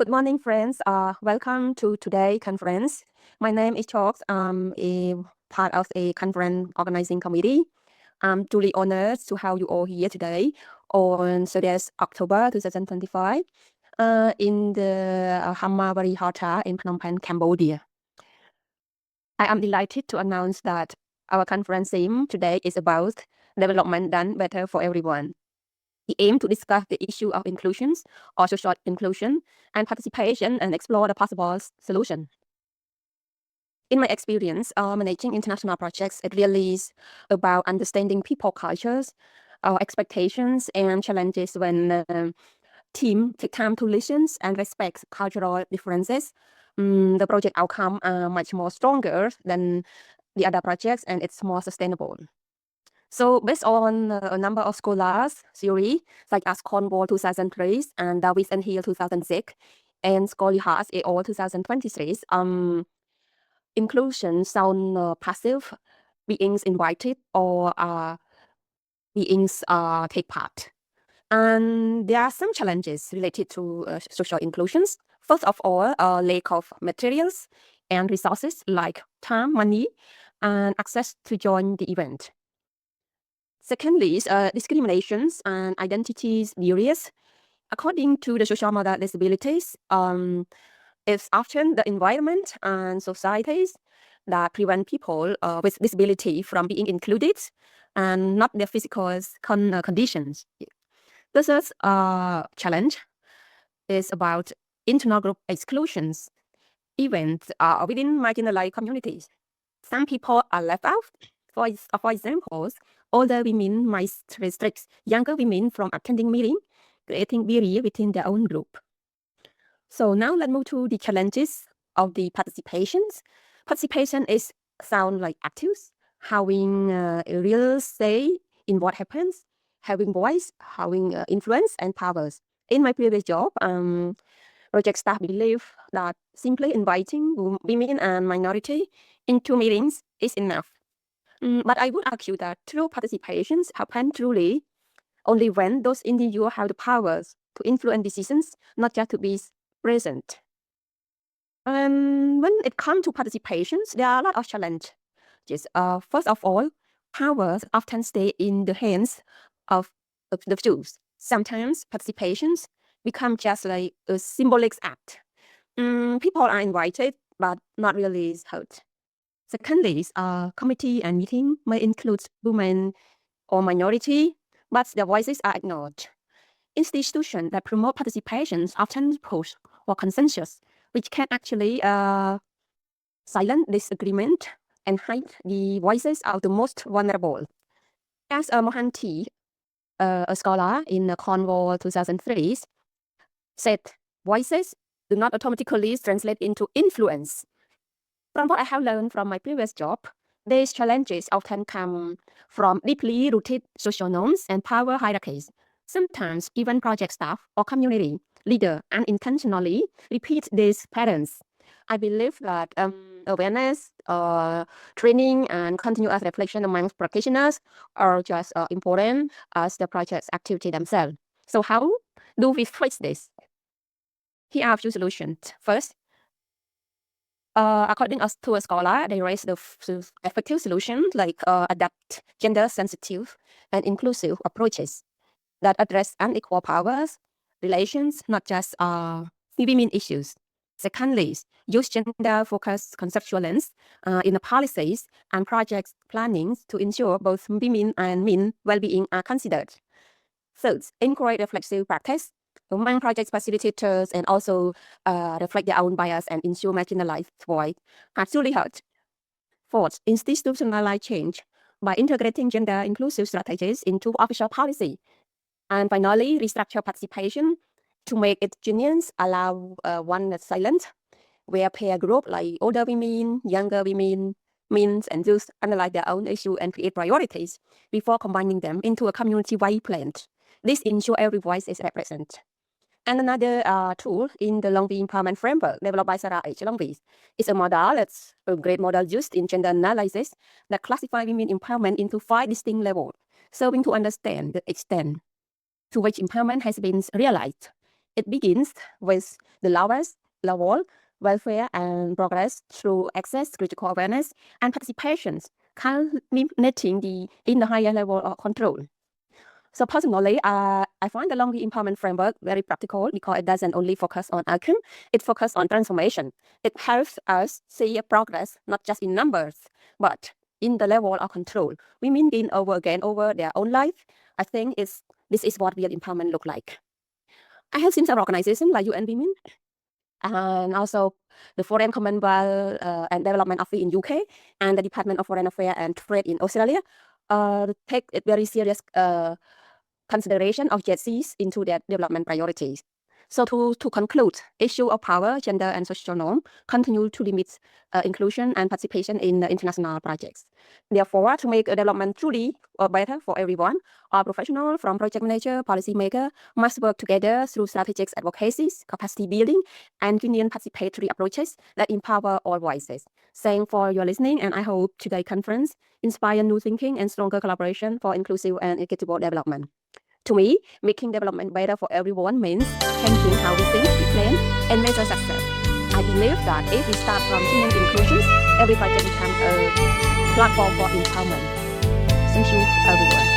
Good morning, friends. Welcome to today's conference. My name is Chalks. I'm a part of a conference organizing committee. I'm truly honored to have you all here today on 30th October 2025 in the Hammarby Hata in Phnom Penh, Cambodia. I am delighted to announce that our conference theme today is about development done better for everyone. We aim to discuss the issue of inclusions or social inclusion and participation and explore the possible solution. In my experience, managing international projects, it really is about understanding people cultures, expectations and challenges when team take time to listen and respect cultural differences. The project outcome are much more stronger than the other projects and it's more sustainable. So based on a number of scholars theory, such as Cornwall 2003 and Davis and Hill 2006, and Scholihas et al. 2023, inclusion sound passive, beings invited or beings take part. And there are some challenges related to social inclusions. First of all, lack of materials and resources like time, money, and access to join the event. Secondly, discriminations and identities barriers. According to the social model disabilities, it's often the environment and societies that prevent people with disability from being included and not their physical conditions. The third challenge is about internal group exclusions. Events within marginalized communities. Some people are left out. For example, older women might restrict younger women from attending meetings, creating barrier within their own group. So now let's move to the challenges of the participations. Participation is sound like active, having a real say in what happens, having voice, having influence and powers. In my previous job, project staff believe that simply inviting women and minority into meetings is enough. But I would argue that true participations happen truly only when those individuals have the powers to influence decisions, not just to be present. And when it comes to participations, there are a lot of challenges. First of all, powers often stay in the hands of the Jews. Sometimes participations become just like a symbolic act. People are invited, but not really heard. Secondly, committee and meeting may include women or minority, but their voices are ignored. Institutions that promote participation often push for consensus, which can actually silence disagreement and hide the voices of the most vulnerable. As Mohanty, a scholar in Cornwall 2003, said, voices do not automatically translate into influence. From what I have learned from my previous job, these challenges often come from deeply rooted social norms and power hierarchies. Sometimes even project staff or community leader unintentionally repeat these patterns. I believe that awareness, training, and continuous reflection among practitioners are just important as the project's activity themselves. So how do we fix this? Here are a few solutions. First, according to a scholar, they raise the effective solution like adapt gender-sensitive and inclusive approaches that address unequal powers, relations, not just women issues. Secondly, use gender-focused conceptual in the policies and project planning to ensure both women and men well-being are considered. Third, encourage reflexive practice among project facilitators and also reflect their own bias and ensure marginalized voice are truly heard. Fourth, institutionalize change by integrating gender-inclusive strategies into official policy. And finally, restructure participation to make it genuine, allow one that's silent, where peer group like older women, younger women, men, and youth analyze their own issue and create priorities before combining them into a community-wide plan. This ensures every voice is represented. And another tool in the Longvi Empowerment Framework developed by Sarah H. Longvi is a model, it's a great model used in gender analysis that classifies women empowerment into 5 distinct levels, serving to understand the extent to which empowerment has been realized. It begins with the lowest level, welfare and progress through access, critical awareness, and participation, culminating in the higher level of control. So personally, I find the Long-View Empowerment Framework very practical because it doesn't only focus on outcome, it focuses on transformation. It helps us see progress not just in numbers, but in the level of control. Women gain over their own life. I think this is what real empowerment look like. I have seen some organizations like UN Women and also the Foreign Commonwealth and Development Office in UK and the Department of Foreign Affairs and Trade in Australia take it very serious consideration of GSCs into their development priorities. So to conclude, issue of power, gender, and social norm continue to limit inclusion and participation in the international projects. Therefore, to make development truly better for everyone, all professionals from project manager, policymaker must work together through strategic advocacies, capacity building, and union participatory approaches that empower all voices. Thanks for your listening, and I hope today's conference inspire new thinking and stronger collaboration for inclusive and equitable development. To me, making development better for everyone means changing how we think, we plan, and measure success. I believe that if we start from genuine inclusion, every project becomes a platform for empowerment. Thank you, everyone.